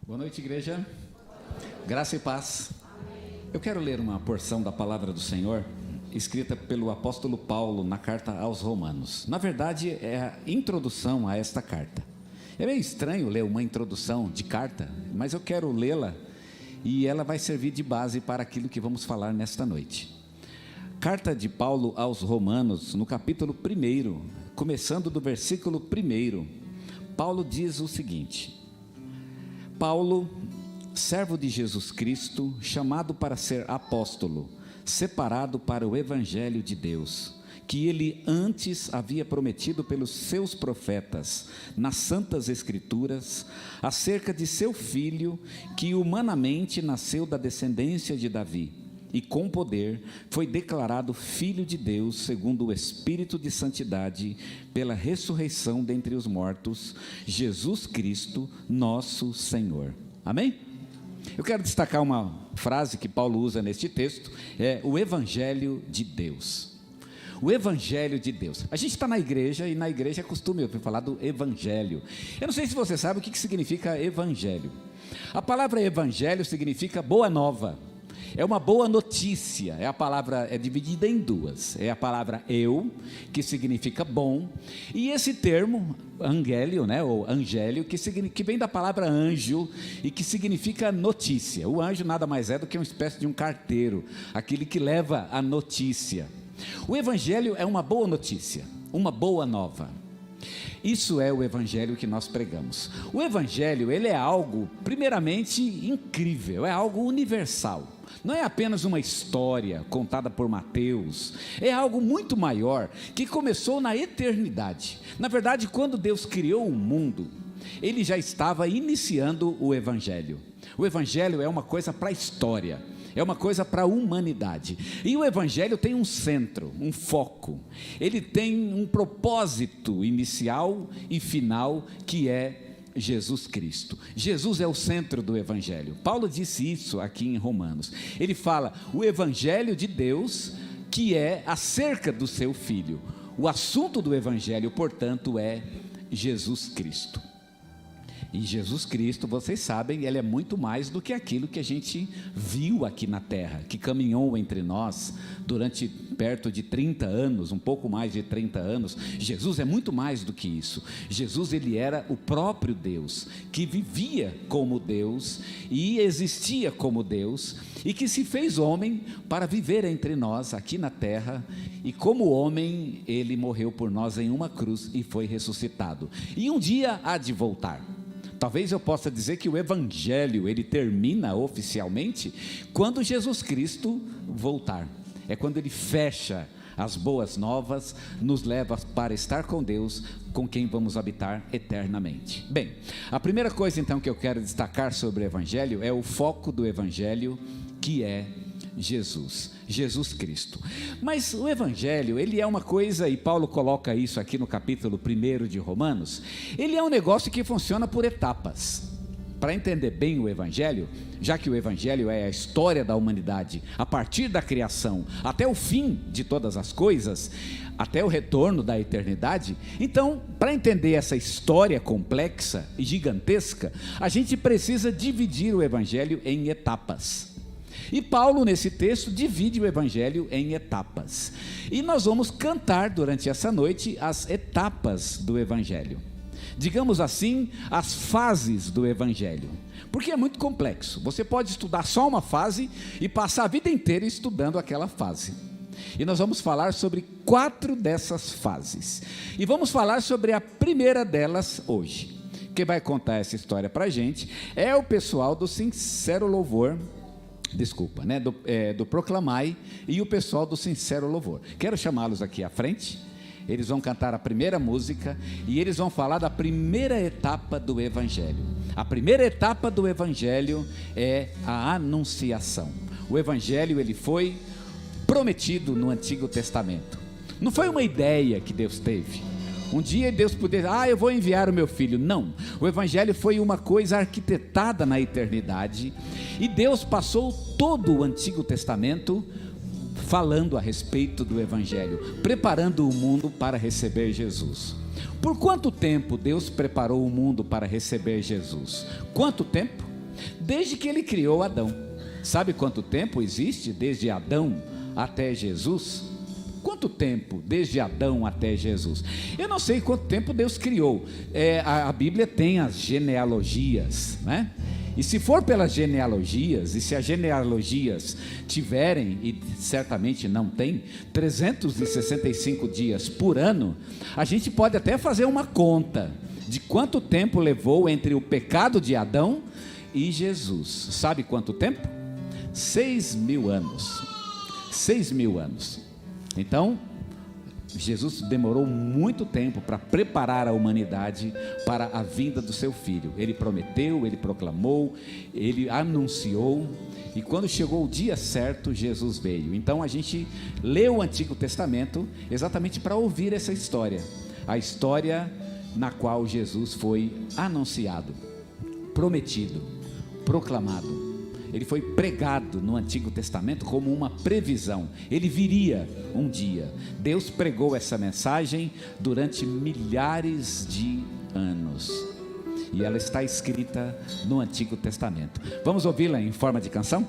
Boa noite, igreja. Graça e paz. Eu quero ler uma porção da palavra do Senhor, escrita pelo apóstolo Paulo na carta aos Romanos. Na verdade, é a introdução a esta carta. É meio estranho ler uma introdução de carta, mas eu quero lê-la e ela vai servir de base para aquilo que vamos falar nesta noite. Carta de Paulo aos Romanos, no capítulo 1, começando do versículo 1, Paulo diz o seguinte: Paulo, servo de Jesus Cristo, chamado para ser apóstolo, separado para o evangelho de Deus, que ele antes havia prometido pelos seus profetas nas santas escrituras, acerca de seu filho, que humanamente nasceu da descendência de Davi, e com poder foi declarado filho de Deus, segundo o Espírito de santidade, pela ressurreição dentre os mortos, Jesus Cristo, nosso Senhor. Amém? Eu quero destacar uma frase que Paulo usa neste texto, é o Evangelho de Deus. O Evangelho de Deus. A gente está na igreja e na igreja é costume falar do Evangelho. Eu não sei se você sabe o que significa Evangelho. A palavra Evangelho significa boa nova. É uma boa notícia. A palavra é dividida em duas. É a palavra eu, que significa bom, e esse termo angélio, ou angélio, que vem da palavra anjo e que significa notícia. O anjo nada mais é do que uma espécie de um carteiro, aquele que leva a notícia. O evangelho é uma boa notícia, uma boa nova. Isso é o evangelho que nós pregamos. O evangelho, ele é algo primeiramente incrível, é algo universal. Não é apenas uma história contada por Mateus, é algo muito maior, que começou na eternidade. Na verdade, quando Deus criou o mundo, ele já estava iniciando o evangelho. O evangelho é uma coisa para a história, é uma coisa para a humanidade. E o evangelho tem um centro, um foco. Ele tem um propósito inicial e final, que é Jesus Cristo. Jesus é o centro do evangelho. Paulo disse isso aqui em Romanos. Ele fala o evangelho de Deus, que é acerca do seu filho. O assunto do evangelho, portanto, é Jesus Cristo. E Jesus Cristo, vocês sabem, ele é muito mais do que aquilo que a gente viu aqui na terra, que caminhou entre nós durante perto de 30 anos, um pouco mais de 30 anos. Jesus é muito mais do que isso. Jesus, ele era o próprio Deus, que vivia como Deus e existia como Deus, e que se fez homem para viver entre nós aqui na terra, e como homem, ele morreu por nós em uma cruz e foi ressuscitado. E um dia há de voltar. Talvez eu possa dizer que o evangelho, ele termina oficialmente quando Jesus Cristo voltar. É quando ele fecha as boas novas, nos leva para estar com Deus, com quem vamos habitar eternamente. Bem, a primeira coisa então que eu quero destacar sobre o evangelho é o foco do evangelho, que é Jesus Cristo. Mas o evangelho, ele é uma coisa, e Paulo coloca isso aqui no capítulo 1 de Romanos, ele é um negócio que funciona por etapas. Para entender bem o evangelho, já que o evangelho é a história da humanidade, a partir da criação até o fim de todas as coisas, até o retorno da eternidade, então, para entender essa história complexa e gigantesca, a gente precisa dividir o evangelho em etapas. E Paulo, nesse texto, divide o evangelho em etapas. E nós vamos cantar durante essa noite as etapas do evangelho. Digamos assim, as fases do evangelho. Porque é muito complexo. Você pode estudar só uma fase e passar a vida inteira estudando aquela fase. E nós vamos falar sobre 4 dessas fases. E vamos falar sobre a primeira delas hoje. Quem vai contar essa história para a gente é o pessoal do Sincero Louvor, do Proclamai, e o pessoal do Sincero Louvor. Quero chamá-los aqui à frente. Eles vão cantar a primeira música e eles vão falar da primeira etapa do evangelho. A primeira etapa do evangelho é a anunciação. O evangelho, ele foi prometido no Antigo Testamento. Não foi uma ideia que Deus teve. Um dia Deus poderia, eu vou enviar o meu filho. Não, o evangelho foi uma coisa arquitetada na eternidade, e Deus passou todo o Antigo Testamento falando a respeito do evangelho, preparando o mundo para receber Jesus. Por quanto tempo Deus preparou o mundo para receber Jesus? Quanto tempo? Desde que ele criou Adão. Sabe quanto tempo existe desde Adão até Jesus? Quanto tempo desde Adão até Jesus? Eu não sei quanto tempo Deus criou. A Bíblia tem as genealogias, né? E se for pelas genealogias, e se as genealogias tiverem, e certamente não tem, 365 dias por ano, a gente pode até fazer uma conta de quanto tempo levou entre o pecado de Adão e Jesus. Sabe quanto tempo? 6.000 anos. 6.000 anos. Então, Jesus demorou muito tempo para preparar a humanidade para a vinda do seu filho. Ele prometeu, ele proclamou, ele anunciou, e quando chegou o dia certo, Jesus veio. Então a gente lê o Antigo Testamento exatamente para ouvir essa história, a história na qual Jesus foi anunciado, prometido, proclamado. Ele foi pregado no Antigo Testamento como uma previsão. Ele viria um dia. Deus pregou essa mensagem durante milhares de anos. E ela está escrita no Antigo Testamento. Vamos ouvi-la em forma de canção?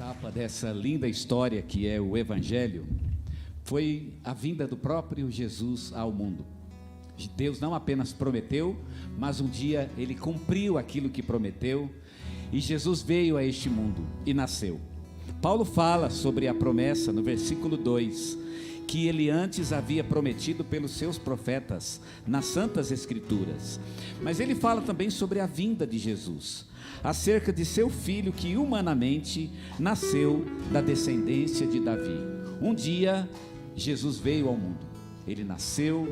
etapa dessa linda história que é o Evangelho foi a vinda do próprio Jesus ao mundo. Deus não apenas prometeu, mas um dia Ele cumpriu aquilo que prometeu, e Jesus veio a este mundo e nasceu. Paulo fala sobre a promessa no versículo 2, que ele antes havia prometido pelos seus profetas nas Santas Escrituras. Mas ele fala também sobre a vinda de Jesus, acerca de seu filho que humanamente nasceu da descendência de Davi. Um dia Jesus veio ao mundo, ele nasceu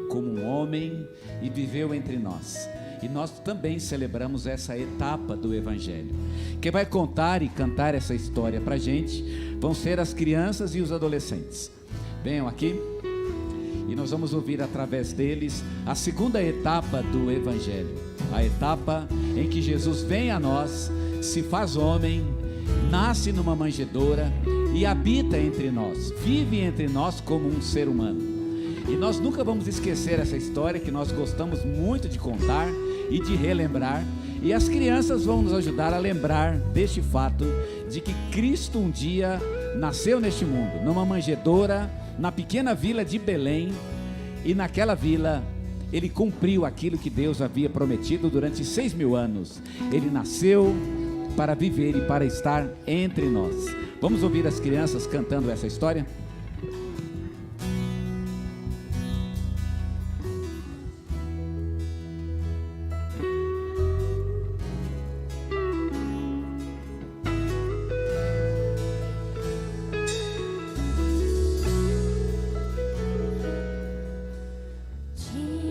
como um homem e viveu entre nós. E nós também celebramos essa etapa do Evangelho. Quem vai contar e cantar essa história para a gente vão ser as crianças e os adolescentes. Venham aqui e nós vamos ouvir através deles a segunda etapa do Evangelho, a etapa em que Jesus vem a nós, se faz homem, nasce numa manjedoura e habita entre nós, vive entre nós como um ser humano. E nós nunca vamos esquecer essa história que nós gostamos muito de contar e de relembrar, e as crianças vão nos ajudar a lembrar deste fato de que Cristo um dia nasceu neste mundo, numa manjedoura, na pequena vila de Belém, e naquela vila ele cumpriu aquilo que Deus havia prometido durante 6.000 anos. Ele nasceu para viver e para estar entre nós. Vamos ouvir as crianças cantando essa história? Ding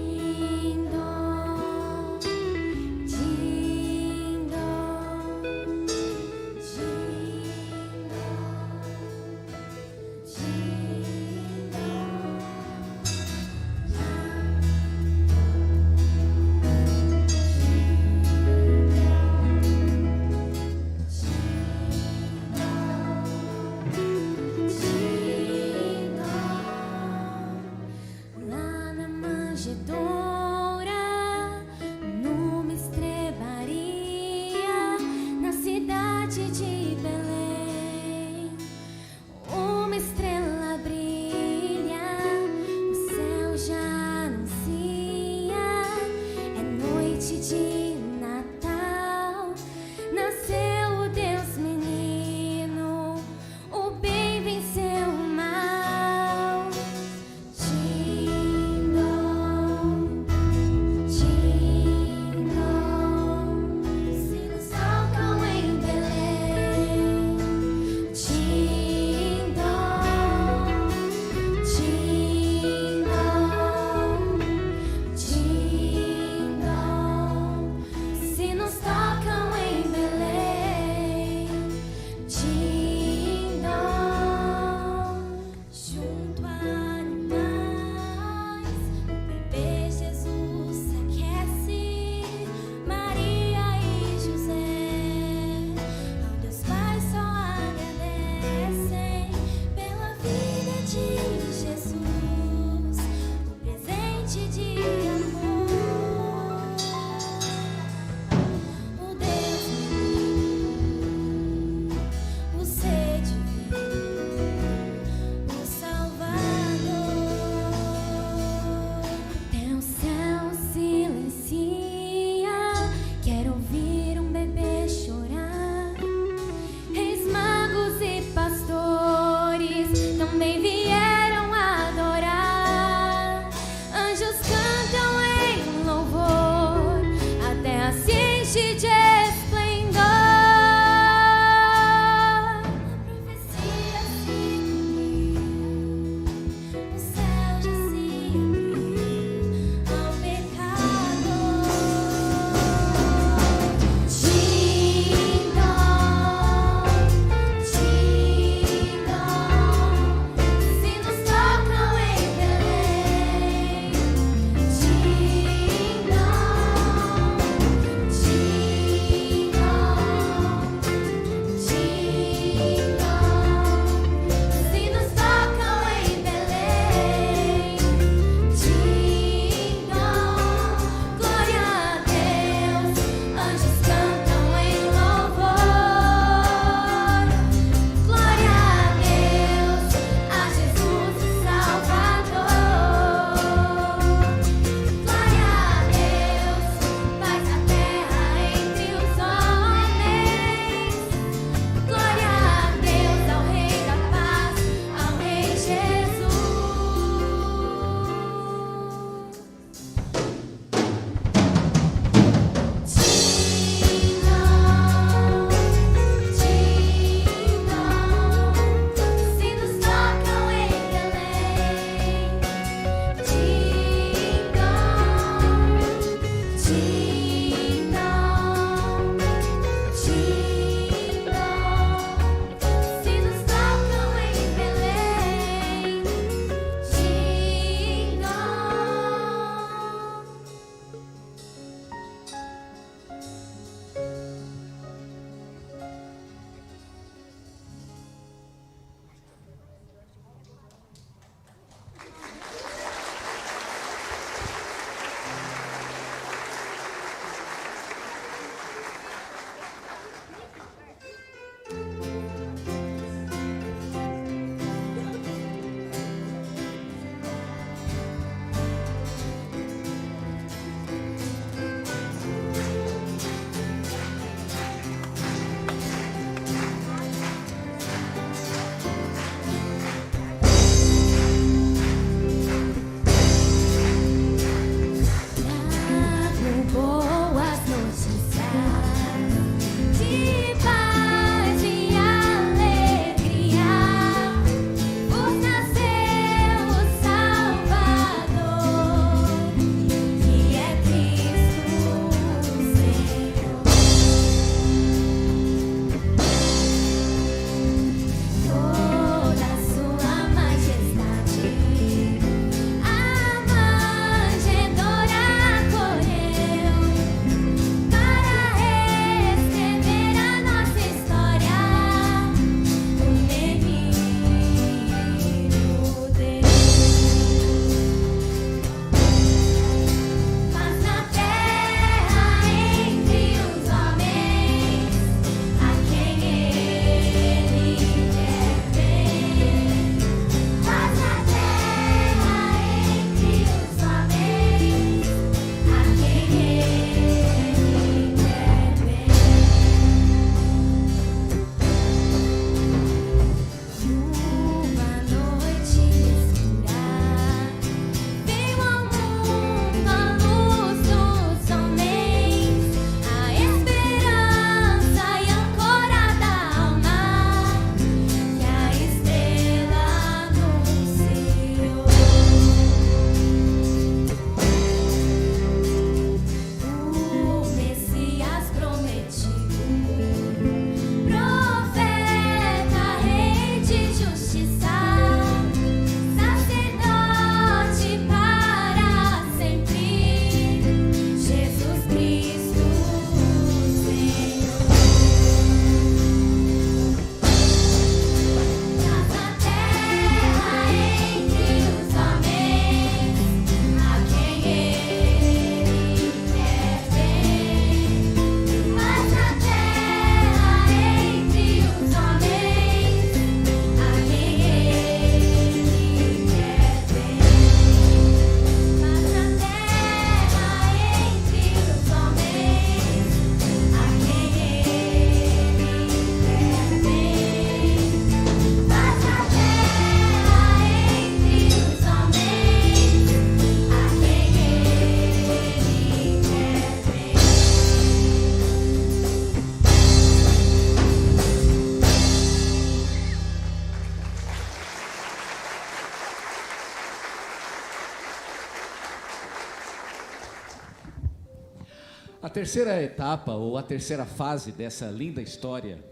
A terceira etapa, ou a terceira fase dessa linda história,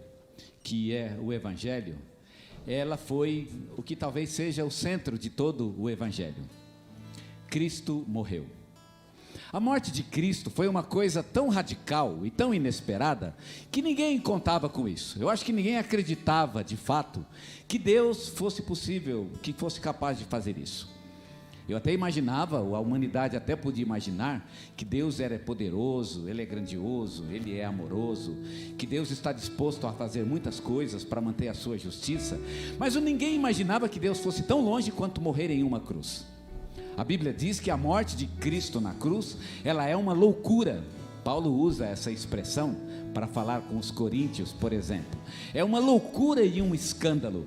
que é o Evangelho, ela foi o que talvez seja o centro de todo o Evangelho. Cristo morreu. A morte de Cristo foi uma coisa tão radical e tão inesperada, que ninguém contava com isso. Eu acho que ninguém acreditava, de fato, que Deus fosse possível, que fosse capaz de fazer isso. Eu até imaginava, a humanidade até podia imaginar, que Deus era poderoso, Ele é grandioso, Ele é amoroso, que Deus está disposto a fazer muitas coisas para manter a sua justiça, mas ninguém imaginava que Deus fosse tão longe quanto morrer em uma cruz. A Bíblia diz que a morte de Cristo na cruz, ela é uma loucura. Paulo usa essa expressão para falar com os coríntios, por exemplo. É uma loucura e um escândalo.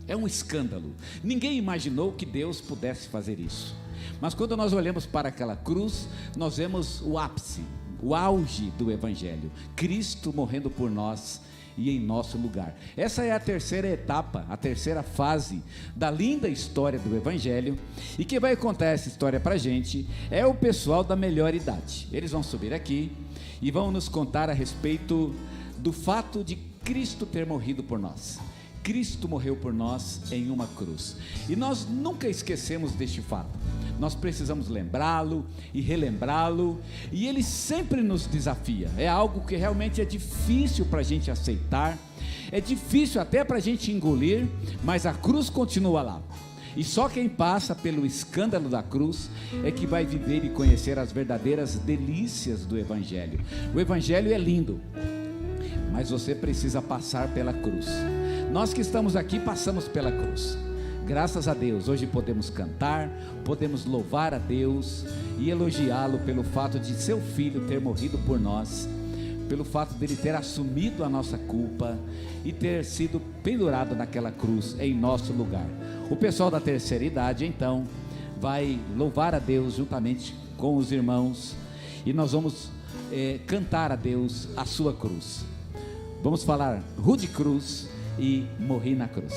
É um escândalo. Ninguém imaginou que Deus pudesse fazer isso. Mas quando nós olhamos para aquela cruz, nós vemos o ápice, o auge do Evangelho. Cristo morrendo por nós e em nosso lugar. Essa é a terceira etapa, a terceira fase da linda história do Evangelho. E quem vai contar essa história para a gente é o pessoal da melhor idade. Eles vão subir aqui e vão nos contar a respeito do fato de Cristo ter morrido por nós. Cristo morreu por nós em uma cruz, e nós nunca esquecemos deste fato. Nós precisamos lembrá-lo e relembrá-lo, e ele sempre nos desafia. É algo que realmente é difícil para a gente aceitar, é difícil até para a gente engolir, mas a cruz continua lá, e só quem passa pelo escândalo da cruz é que vai viver e conhecer as verdadeiras delícias do Evangelho. O Evangelho é lindo, mas você precisa passar pela cruz. Nós que estamos aqui passamos pela cruz. Graças a Deus, hoje podemos cantar, podemos louvar a Deus e elogiá-lo pelo fato de seu Filho ter morrido por nós, pelo fato dele ter assumido a nossa culpa e ter sido pendurado naquela cruz em nosso lugar. O pessoal da terceira idade então vai louvar a Deus juntamente com os irmãos, e nós vamos cantar a Deus a sua cruz. Vamos falar Rude Cruz e Morri na Cruz.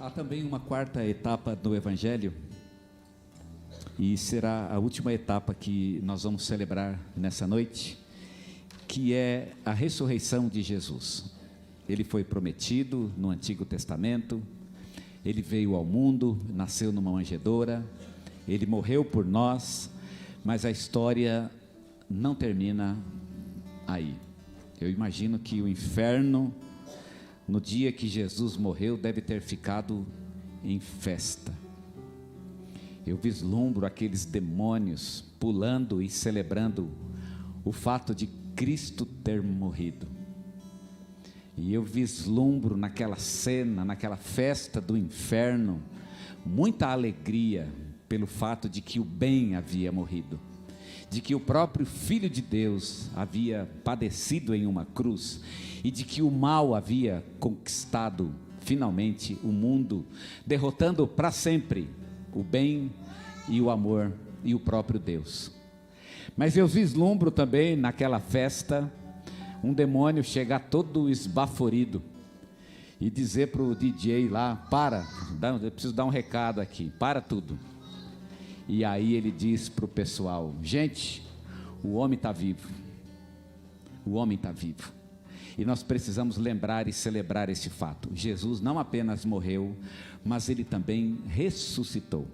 Há também uma quarta etapa do Evangelho, e será a última etapa que nós vamos celebrar nessa noite, que é a ressurreição de Jesus. Ele foi prometido no Antigo Testamento, ele veio ao mundo, nasceu numa manjedoura, ele morreu por nós, mas a história não termina aí. Eu imagino que o inferno, no dia que Jesus morreu, deve ter ficado em festa. Eu vislumbro aqueles demônios pulando e celebrando o fato de Cristo ter morrido. E eu vislumbro naquela cena, naquela festa do inferno, muita alegria pelo fato de que o bem havia morrido, de que o próprio Filho de Deus havia padecido em uma cruz e de que o mal havia conquistado finalmente o mundo, derrotando para sempre o bem e o amor e o próprio Deus. Mas eu vislumbro também naquela festa um demônio chegar todo esbaforido e dizer para o DJ lá: eu preciso dar um recado aqui, para tudo. E aí ele diz para o pessoal: gente, o homem está vivo, o homem está vivo. E nós precisamos lembrar e celebrar esse fato. Jesus não apenas morreu, mas ele também ressuscitou.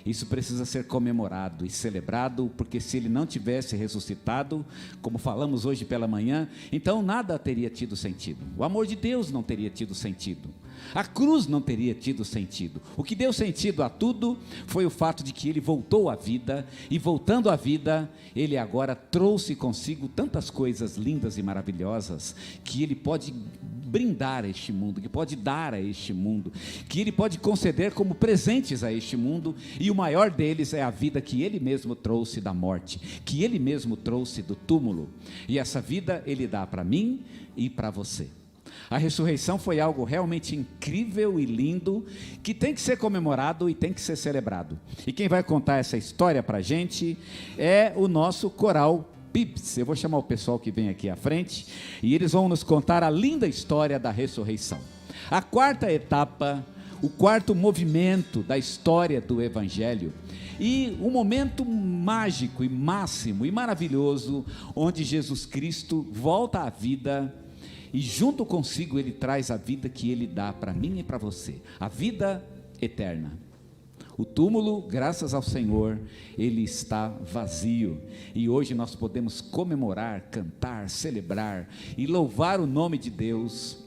Isso precisa ser comemorado e celebrado, porque se ele não tivesse ressuscitado, como falamos hoje pela manhã, então nada teria tido sentido. O amor de Deus não teria tido sentido. A cruz não teria tido sentido. O que deu sentido a tudo foi o fato de que ele voltou à vida, e voltando à vida, ele agora trouxe consigo tantas coisas lindas e maravilhosas, que ele pode brindar a este mundo, que pode dar a este mundo, que ele pode conceder como presentes a este mundo, e o maior deles é a vida que ele mesmo trouxe da morte, que ele mesmo trouxe do túmulo, e essa vida ele dá para mim e para você. A ressurreição foi algo realmente incrível e lindo, que tem que ser comemorado e tem que ser celebrado. E quem vai contar essa história para a gente é o nosso coral Pips. Eu vou chamar o pessoal que vem aqui à frente, e eles vão nos contar a linda história da ressurreição. A quarta etapa, o quarto movimento da história do Evangelho, e um momento mágico e máximo e maravilhoso, onde Jesus Cristo volta à vida, e junto consigo ele traz a vida que ele dá para mim e para você, a vida eterna. O túmulo, graças ao Senhor, ele está vazio, e hoje nós podemos comemorar, cantar, celebrar e louvar o nome de Deus,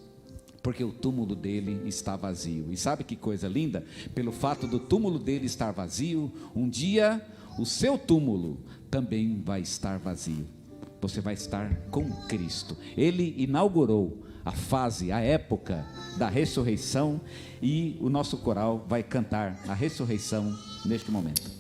porque o túmulo dele está vazio. E sabe que coisa linda? Pelo fato do túmulo dele estar vazio, um dia o seu túmulo também vai estar vazio. Você vai estar com Cristo. Ele inaugurou a fase, a época da ressurreição, e o nosso coral vai cantar a ressurreição neste momento.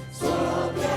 Sobre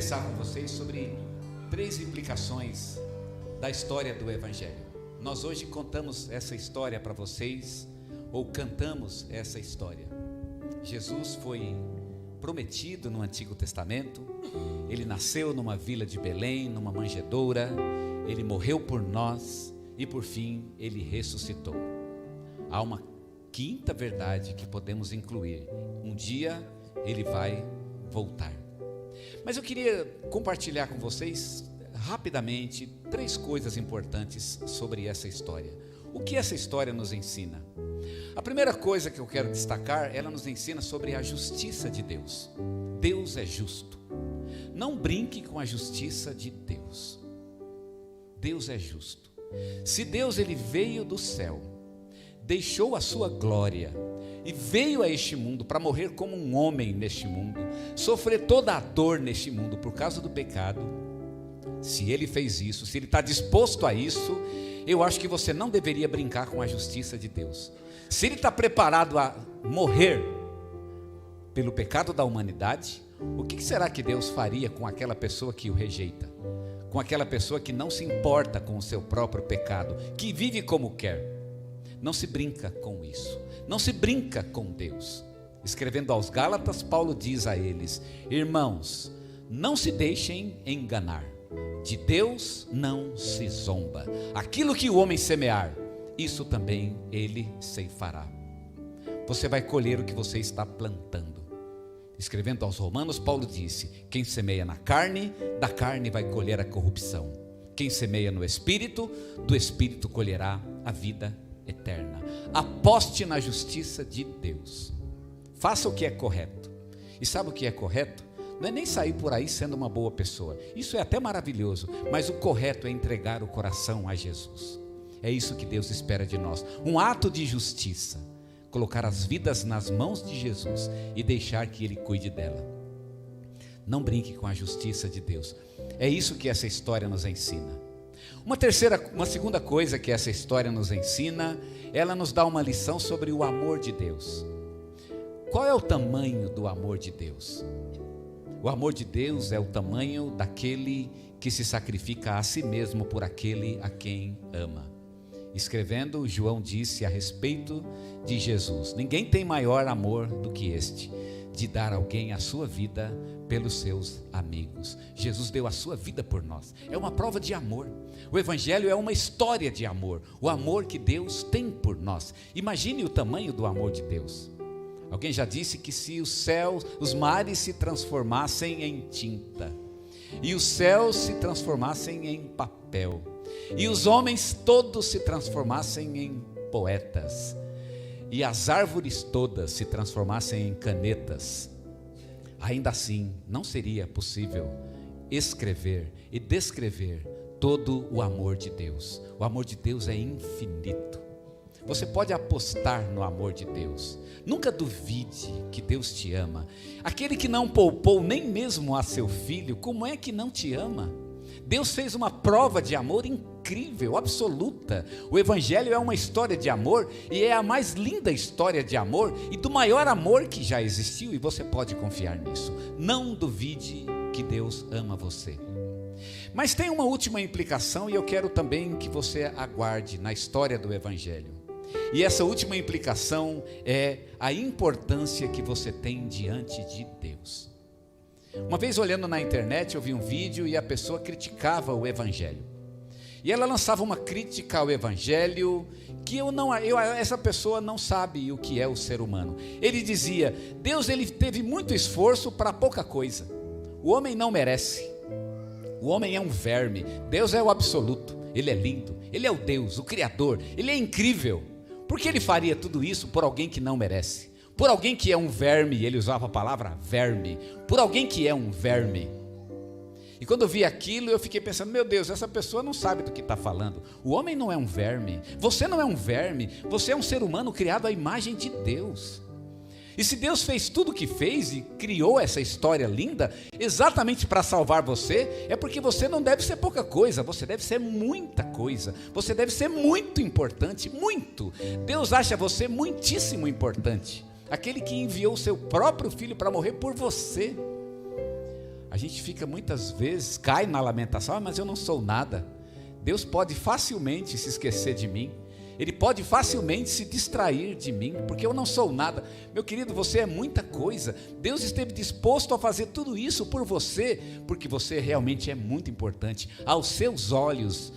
conversar com vocês sobre 3 implicações da história do Evangelho. Nós hoje contamos essa história para vocês, ou cantamos essa história. Jesus foi prometido no Antigo Testamento, ele nasceu numa vila de Belém, numa manjedoura, ele morreu por nós e por fim ele ressuscitou. Há uma quinta verdade que podemos incluir: um dia ele vai voltar. Mas eu queria compartilhar com vocês rapidamente 3 coisas importantes sobre essa história. O que essa história nos ensina? A primeira coisa que eu quero destacar, ela nos ensina sobre a justiça de Deus. Deus é justo. Não brinque com a justiça de Deus. Deus é justo. Se Deus ele veio do céu, deixou a sua glória e veio a este mundo para morrer como um homem neste mundo, sofrer toda a dor neste mundo por causa do pecado, se ele fez isso, se ele está disposto a isso, eu acho que você não deveria brincar com a justiça de Deus. Se ele está preparado a morrer pelo pecado da humanidade, o que será que Deus faria com aquela pessoa que o rejeita? Com aquela pessoa que não se importa com o seu próprio pecado, que vive como quer? Não se brinca com isso, não se brinca com Deus. Escrevendo aos Gálatas, Paulo diz a eles: irmãos, não se deixem enganar, De Deus não se zomba. Aquilo que o homem semear, isso também ele ceifará. Você vai colher o que você está plantando. Escrevendo aos Romanos, Paulo disse: quem semeia na carne, da carne vai colher a corrupção. Quem semeia no Espírito, do Espírito colherá a vida eterna. Aposte na justiça de Deus. Faça o que é correto. E sabe o que é correto? Não é nem sair por aí sendo uma boa pessoa. Isso é até maravilhoso, mas o correto é entregar o coração a Jesus. É isso que Deus espera de nós. Um ato de justiça. Colocar as vidas nas mãos de Jesus e deixar que Ele cuide dela. Não brinque com a justiça de Deus. É isso que essa história nos ensina. Uma segunda coisa que essa história nos ensina, ela nos dá uma lição sobre o amor de Deus. Qual é o tamanho do amor de Deus? O amor de Deus é o tamanho daquele que se sacrifica a si mesmo por aquele a quem ama. Escrevendo, João disse a respeito de Jesus: ninguém tem maior amor do que este, de dar alguém a sua vida pelos seus amigos. Jesus deu a sua vida por nós. É uma prova de amor. O Evangelho é uma história de amor. O amor que Deus tem por nós. Imagine o tamanho do amor de Deus. Alguém já disse que se os céus, os mares se transformassem em tinta, e os céus se transformassem em papel, e os homens todos se transformassem em poetas, e as árvores todas se transformassem em canetas, ainda assim não seria possível escrever e descrever todo o amor de Deus. O amor de Deus é infinito. Você pode apostar no amor de Deus. Nunca duvide que Deus te ama. Aquele que não poupou nem mesmo a seu filho, como é que não te ama? Deus fez uma prova de amor incrível, absoluta. O Evangelho é uma história de amor, e é a mais linda história de amor e do maior amor que já existiu, e você pode confiar nisso. Não duvide que Deus ama você. Mas tem uma última implicação, e eu quero também que você aguarde na história do Evangelho. E essa última implicação é a importância que você tem diante de Deus. Uma vez, olhando na internet, eu vi um vídeo e a pessoa criticava o Evangelho. E ela lançava uma crítica ao Evangelho que essa pessoa não sabe o que é o ser humano. Ele dizia: Deus ele teve muito esforço para pouca coisa. O homem não merece. O homem é um verme. Deus é o absoluto. Ele é lindo. Ele é o Deus, o Criador. Ele é incrível. Por que ele faria tudo isso por alguém que não merece? Por alguém que é um verme, ele usava a palavra verme, por alguém que é um verme. E quando eu vi aquilo, eu fiquei pensando: meu Deus, essa pessoa não sabe do que está falando. O homem não é um verme, você não é um verme, você é um ser humano criado à imagem de Deus. E se Deus fez tudo o que fez e criou essa história linda exatamente para salvar você, é porque você não deve ser pouca coisa, você deve ser muita coisa, você deve ser muito importante, muito. Deus acha você muitíssimo importante, aquele que enviou o seu próprio filho para morrer por você. A gente fica muitas vezes, cai na lamentação: mas eu não sou nada. Deus pode facilmente se esquecer de mim. Ele pode facilmente se distrair de mim, porque eu não sou nada. Meu querido, você é muita coisa. Deus esteve disposto a fazer tudo isso por você, porque você realmente é muito importante. Aos seus olhos,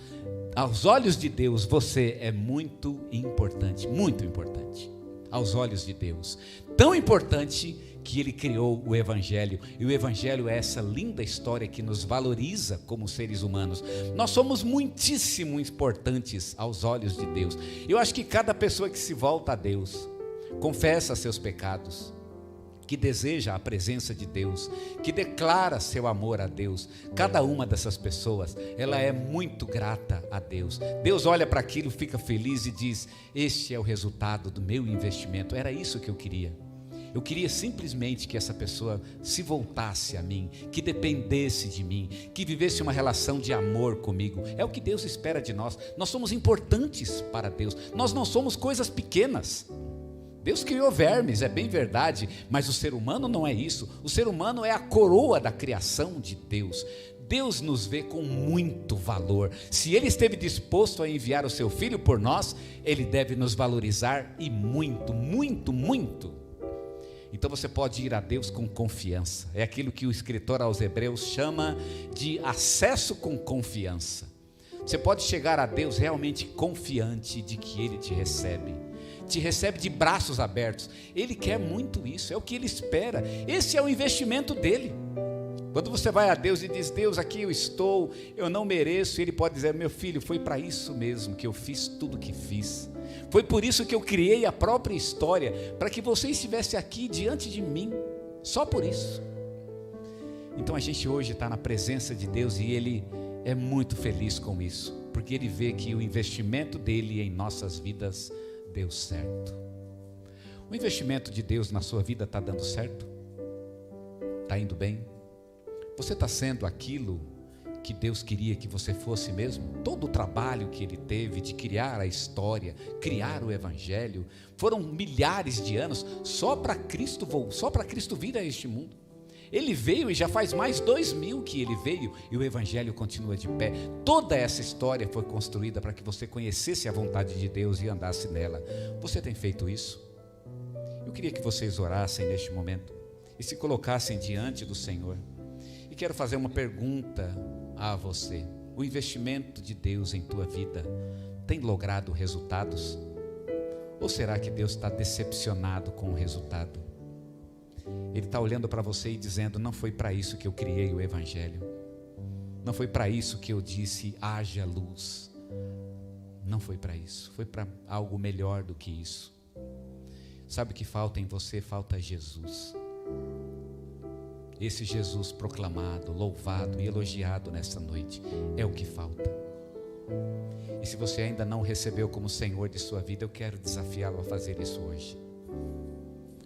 aos olhos de Deus, você é muito importante, muito importante. Aos olhos de Deus, tão importante que Ele criou o Evangelho. E o Evangelho é essa linda história que nos valoriza como seres humanos. Nós somos muitíssimo importantes aos olhos de Deus. Eu acho que cada pessoa que se volta a Deus, confessa seus pecados, que deseja a presença de Deus, que declara seu amor a Deus, cada uma dessas pessoas, ela é muito grata a Deus. Deus olha para aquilo, fica feliz e diz: este é o resultado do meu investimento. Era isso que eu queria. Eu queria simplesmente que essa pessoa se voltasse a mim, que dependesse de mim, que vivesse uma relação de amor comigo. É o que Deus espera de nós. Nós somos importantes para Deus. Nós não somos coisas pequenas. Deus criou vermes, é bem verdade, mas o ser humano não é isso. O ser humano é a coroa da criação de Deus. Deus nos vê com muito valor. Se Ele esteve disposto a enviar o seu Filho por nós, Ele deve nos valorizar, e muito, muito, muito. Então você pode ir a Deus com confiança. É aquilo que o escritor aos Hebreus chama de acesso com confiança. Você pode chegar a Deus realmente confiante de que Ele te recebe de braços abertos. Ele quer muito isso, é o que Ele espera. Esse é o investimento dEle. Quando você vai a Deus e diz: Deus, aqui eu estou, eu não mereço, Ele pode dizer: meu filho, foi para isso mesmo que eu fiz tudo o que fiz. Foi por isso que eu criei a própria história, para que você estivesse aqui diante de mim, só por isso. Então a gente hoje está na presença de Deus e Ele é muito feliz com isso, porque Ele vê que o investimento dEle em nossas vidas deu certo. O investimento de Deus na sua vida está dando certo? Está indo bem? Você está sendo aquilo que Deus queria que você fosse mesmo? Todo o trabalho que Ele teve de criar a história, criar o Evangelho, foram milhares de anos só para Cristo vir a este mundo. Ele veio e já faz mais 2000 que Ele veio e o Evangelho continua de pé. Toda essa história foi construída para que você conhecesse a vontade de Deus e andasse nela. Você tem feito isso? Eu queria que vocês orassem neste momento e se colocassem diante do Senhor. E quero fazer uma pergunta a você: o investimento de Deus em tua vida tem logrado resultados? Ou será que Deus está decepcionado com o resultado? Ele está olhando para você e dizendo: não foi para isso que eu criei o Evangelho, não foi para isso que eu disse haja luz, não foi para isso, foi para algo melhor do que isso. Sabe o que falta em você? Falta Jesus. Esse Jesus proclamado, louvado e elogiado nessa noite é o que falta. E se você ainda não recebeu como Senhor de sua vida, eu quero desafiá-lo a fazer isso hoje,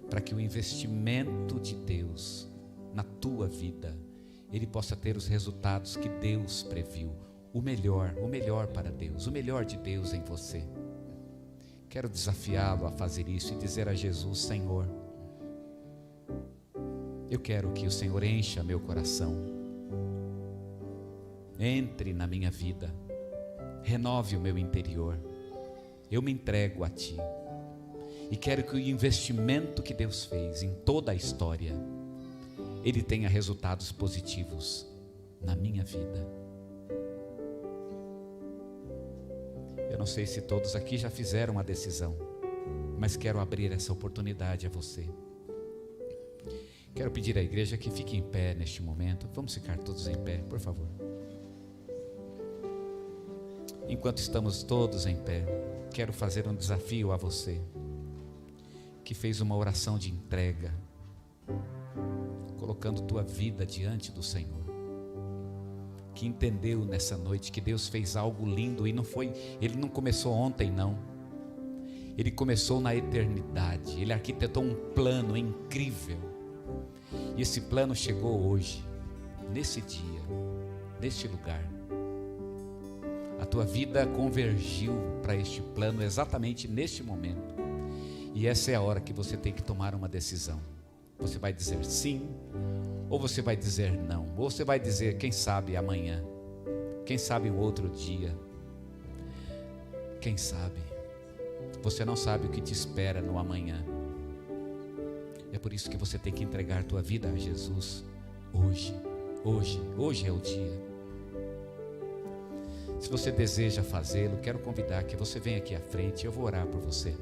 para que o investimento de Deus na tua vida, ele possa ter os resultados que Deus previu, o melhor para Deus, o melhor de Deus em você. Quero desafiá-lo a fazer isso e dizer a Jesus: Senhor, eu quero que o Senhor encha meu coração, entre na minha vida, renove o meu interior, eu me entrego a Ti, e quero que o investimento que Deus fez em toda a história, ele tenha resultados positivos na minha vida. Eu não sei se todos aqui já fizeram a decisão, mas quero abrir essa oportunidade a você. Quero pedir à igreja que fique em pé neste momento. Vamos ficar todos em pé, por favor. Enquanto estamos todos em pé, quero fazer um desafio a você que fez uma oração de entrega, colocando tua vida diante do Senhor, que entendeu nessa noite que Deus fez algo lindo e Ele não começou ontem, não. Ele começou na eternidade. Ele arquitetou um plano incrível. E esse plano chegou hoje, nesse dia, neste lugar. A tua vida convergiu para este plano exatamente neste momento. E essa é a hora que você tem que tomar uma decisão. Você vai dizer sim, ou você vai dizer não, ou você vai dizer quem sabe amanhã, quem sabe o outro dia, quem sabe. Você não sabe o que te espera no amanhã. É por isso que você tem que entregar tua vida a Jesus hoje é o dia. Se você deseja fazê-lo, quero convidar que você venha aqui à frente. Eu vou orar por você,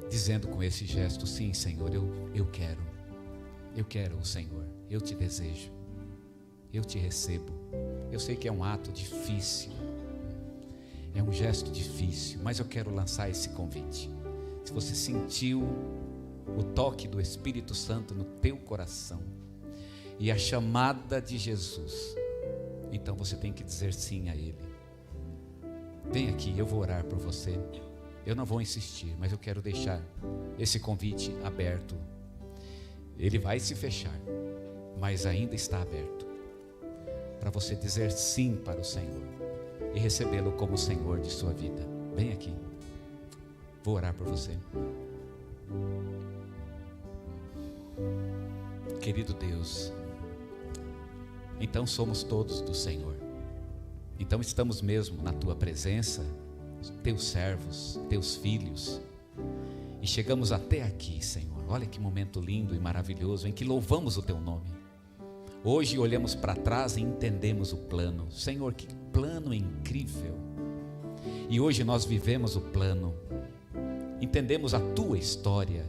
dizendo com esse gesto: sim, Senhor, eu quero o Senhor, eu te desejo, eu te recebo. Eu sei que é um ato difícil, é um gesto difícil, mas eu quero lançar esse convite. Se você sentiu o toque do Espírito Santo no teu coração e a chamada de Jesus, então você tem que dizer sim a Ele. Vem aqui, eu vou orar por você. Eu não vou insistir, mas eu quero deixar esse convite aberto. Ele vai se fechar, mas ainda está aberto, para você dizer sim para o Senhor e recebê-lo como Senhor de sua vida. Vem aqui, vou orar por você. Querido Deus, então somos todos do Senhor, então estamos mesmo na Tua presença, Teus servos, Teus filhos, e chegamos até aqui, Senhor. Olha que momento lindo e maravilhoso em que louvamos o Teu nome. Hoje olhamos para trás e entendemos o plano. Senhor, que plano incrível. E hoje nós vivemos o plano, entendemos a Tua história,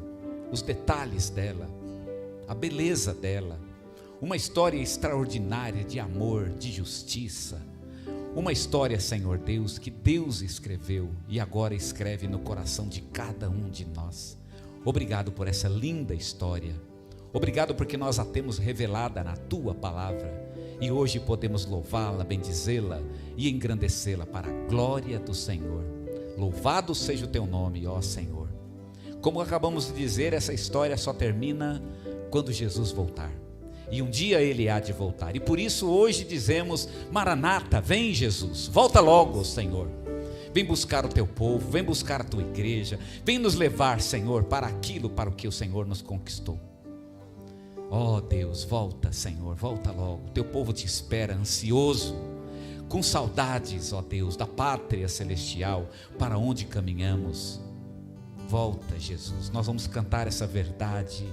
os detalhes dela, a beleza dela, uma história extraordinária de amor, de justiça, uma história, Senhor Deus, que Deus escreveu e agora escreve no coração de cada um de nós. Obrigado por essa linda história, obrigado porque nós a temos revelada na Tua palavra e hoje podemos louvá-la, bendizê-la e engrandecê-la para a glória do Senhor. Louvado seja o Teu nome, ó Senhor. Como acabamos de dizer, essa história só termina quando Jesus voltar. E um dia Ele há de voltar. E por isso hoje dizemos: Maranata, vem Jesus, volta logo, Senhor. Vem buscar o Teu povo, vem buscar a Tua igreja, vem nos levar, Senhor, para aquilo para o que o Senhor nos conquistou. Ó Deus, volta, Senhor, volta logo. Teu povo te espera ansioso, com saudades, ó Deus, da pátria celestial para onde caminhamos. Volta, Jesus, nós vamos cantar essa verdade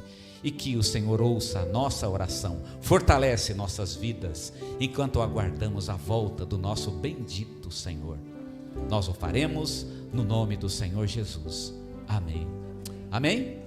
e que o Senhor ouça a nossa oração, fortalece nossas vidas enquanto aguardamos a volta do nosso bendito Senhor. Nós o faremos no nome do Senhor Jesus. Amém. Amém?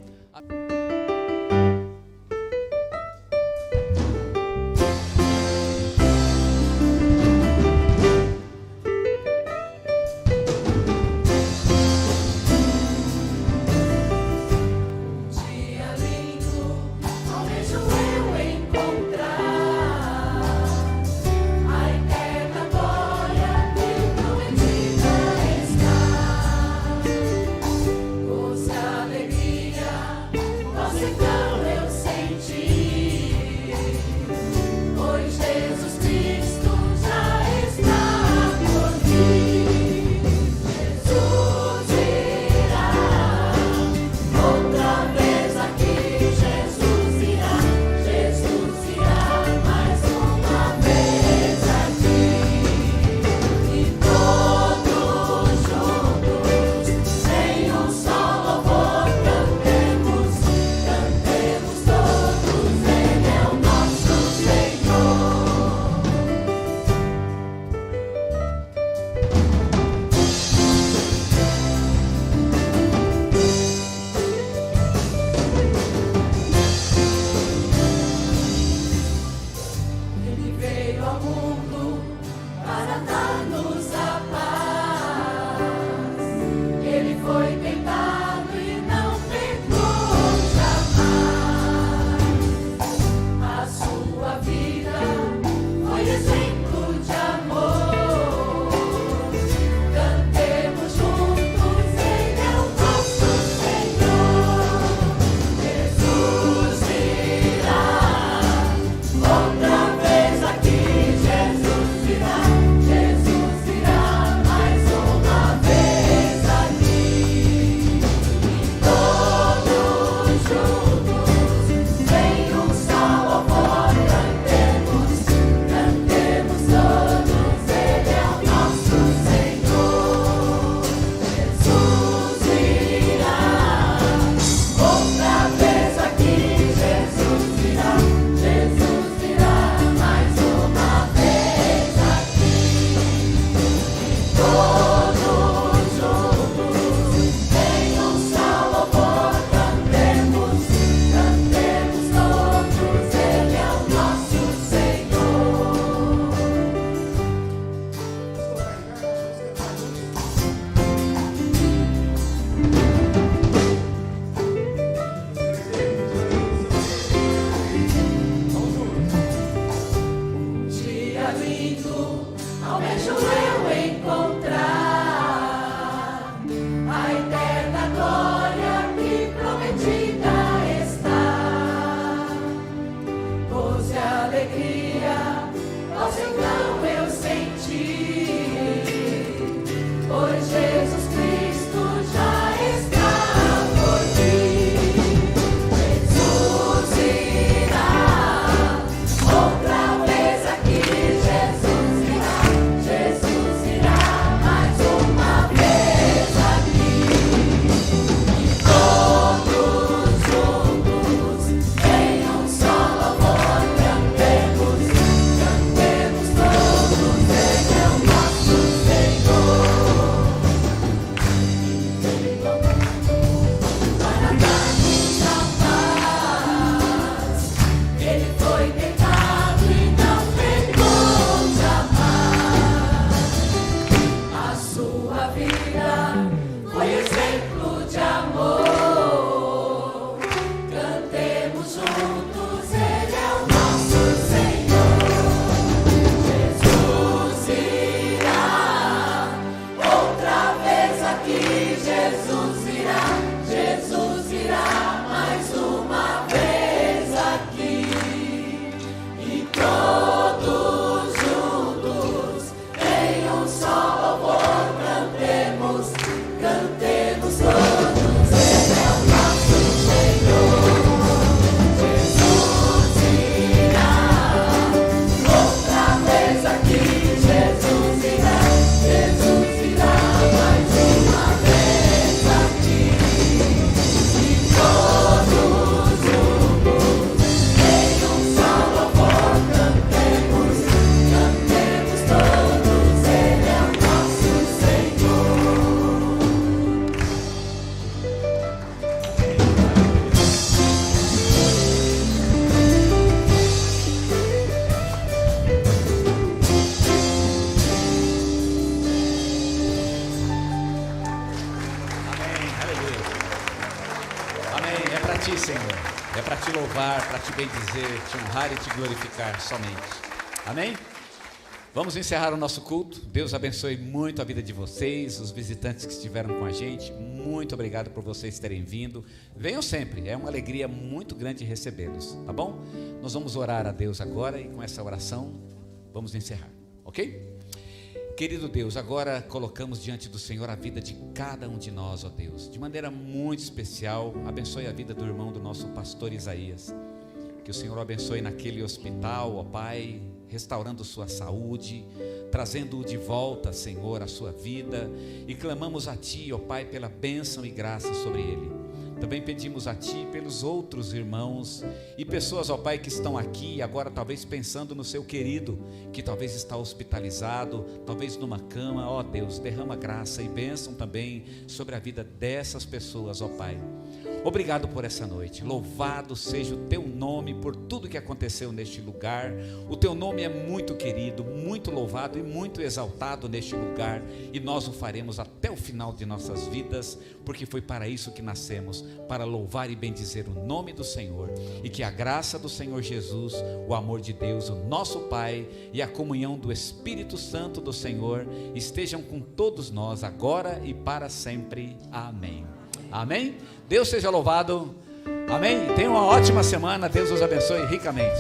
louvar, para te bendizer, te honrar e te glorificar somente. Amém? Vamos encerrar o nosso culto. Deus abençoe muito a vida de vocês, os visitantes que estiveram com a gente. Muito obrigado por vocês terem vindo. Venham sempre, é uma alegria muito grande recebê-los, tá bom? Nós vamos orar a Deus agora e com essa oração vamos encerrar, ok? Querido Deus, agora colocamos diante do Senhor a vida de cada um de nós, ó Deus. De maneira muito especial, abençoe a vida do irmão do nosso pastor Isaías. Que o Senhor o abençoe naquele hospital, ó Pai, restaurando sua saúde, trazendo-o de volta, Senhor, à sua vida, e clamamos a Ti, ó Pai, pela bênção e graça sobre ele. Também pedimos a Ti pelos outros irmãos e pessoas, ó Pai, que estão aqui agora talvez pensando no seu querido, que talvez está hospitalizado, talvez numa cama. Ó Deus, derrama graça e bênção também sobre a vida dessas pessoas, ó Pai. Obrigado por essa noite, louvado seja o Teu nome por tudo que aconteceu neste lugar. O Teu nome é muito querido, muito louvado e muito exaltado neste lugar, e nós o faremos até o final de nossas vidas, porque foi para isso que nascemos, para louvar e bendizer o nome do Senhor, e que a graça do Senhor Jesus, o amor de Deus, o nosso Pai, e a comunhão do Espírito Santo do Senhor estejam com todos nós agora e para sempre. Amém. Amém? Deus seja louvado. Amém? Tenha uma ótima semana. Deus os abençoe ricamente.